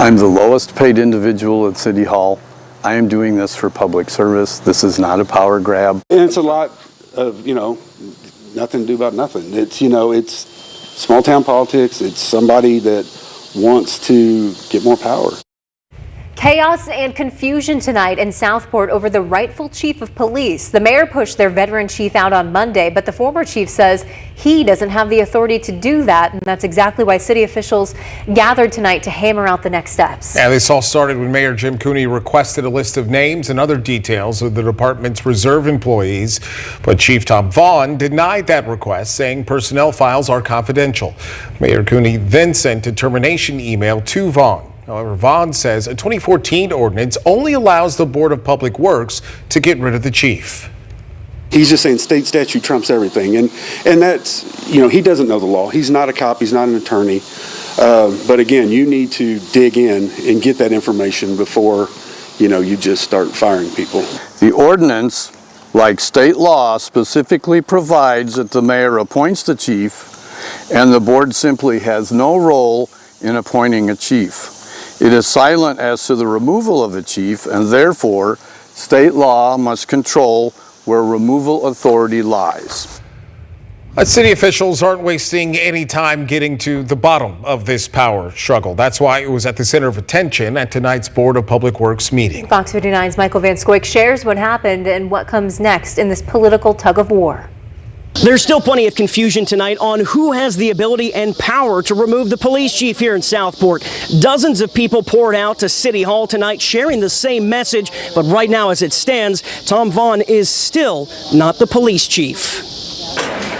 I'm the lowest paid individual at City Hall. I am doing this for public service. This is not a power grab. And it's a lot of, nothing to do about nothing. It's small town politics. It's somebody that wants to get more power. Chaos and confusion tonight in Southport over the rightful chief of police. The mayor pushed their veteran chief out on Monday, but the former chief says he doesn't have the authority to do that, and that's exactly why city officials gathered tonight to hammer out the next steps. Yeah, this all started when Mayor Jim Cooney requested a list of names and other details of the department's reserve employees, but Chief Tom Vaughn denied that request, saying personnel files are confidential. Mayor Cooney then sent a termination email to Vaughn. However, Vaughn says a 2014 ordinance only allows the Board of Public Works to get rid of the chief. He's just saying state statute trumps everything. And that's, he doesn't know the law. He's not a cop. He's not an attorney. But again, you need to dig in and get that information before, you just start firing people. The ordinance, like state law, specifically provides that the mayor appoints the chief and the board simply has no role in appointing a chief. It is silent as to the removal of the chief, and therefore, state law must control where removal authority lies. City officials aren't wasting any time getting to the bottom of this power struggle. That's why it was at the center of attention at tonight's Board of Public Works meeting. Fox 59's Michael Van Scoik shares what happened and what comes next in this political tug of war. There's still plenty of confusion tonight on who has the ability and power to remove the police chief here in Southport. Dozens of people poured out to City Hall tonight sharing the same message, but right now as it stands, Tom Vaughn is still not the police chief.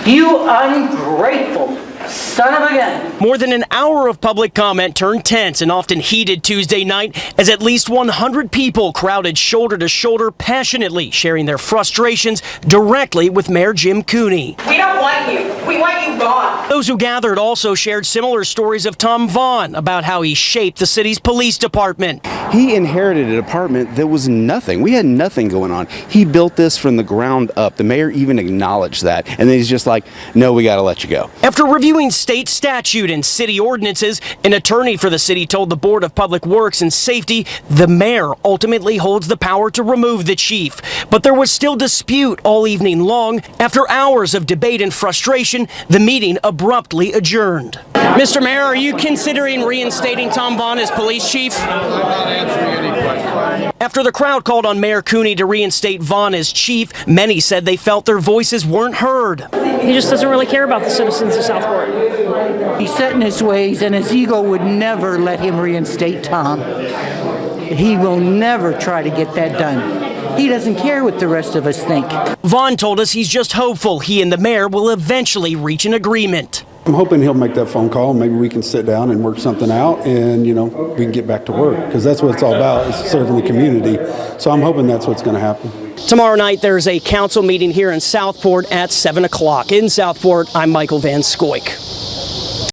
You ungrateful son of a gun. More than an hour of public comment turned tense and often heated Tuesday night as at least 100 people crowded shoulder to shoulder, passionately sharing their frustrations directly with Mayor Jim Cooney. We don't want you. We want you gone. Those who gathered also shared similar stories of Tom Vaughn about how he shaped the city's police department. He inherited a department that was nothing. We had nothing going on. He built this from the ground up. The mayor even acknowledged that. And then he's just like, no, we got to let you go. After reviewing state statute and city ordinances, an attorney for the city told the Board of Public Works and Safety the mayor ultimately holds the power to remove the chief. But there was still dispute all evening long. After hours of debate and frustration, the meeting abruptly adjourned. Mr. Mayor, are you considering reinstating Tom Vaughn as police chief? I'm not answering any questions. After the crowd called on Mayor Cooney to reinstate Vaughn as chief, many said they felt their voices weren't heard. He just doesn't really care about the citizens of Southport. He's set in his ways, and his ego would never let him reinstate Tom. He will never try to get that done. He doesn't care what the rest of us think. Vaughn told us he's just hopeful he and the mayor will eventually reach an agreement. I'm hoping he'll make that phone call. Maybe we can sit down and work something out and, we can get back to work because that's what it's all about, is serving the community. So I'm hoping that's what's going to happen. Tomorrow night, there's a council meeting here in Southport at 7 o'clock. In Southport, I'm Michael Van Scoik.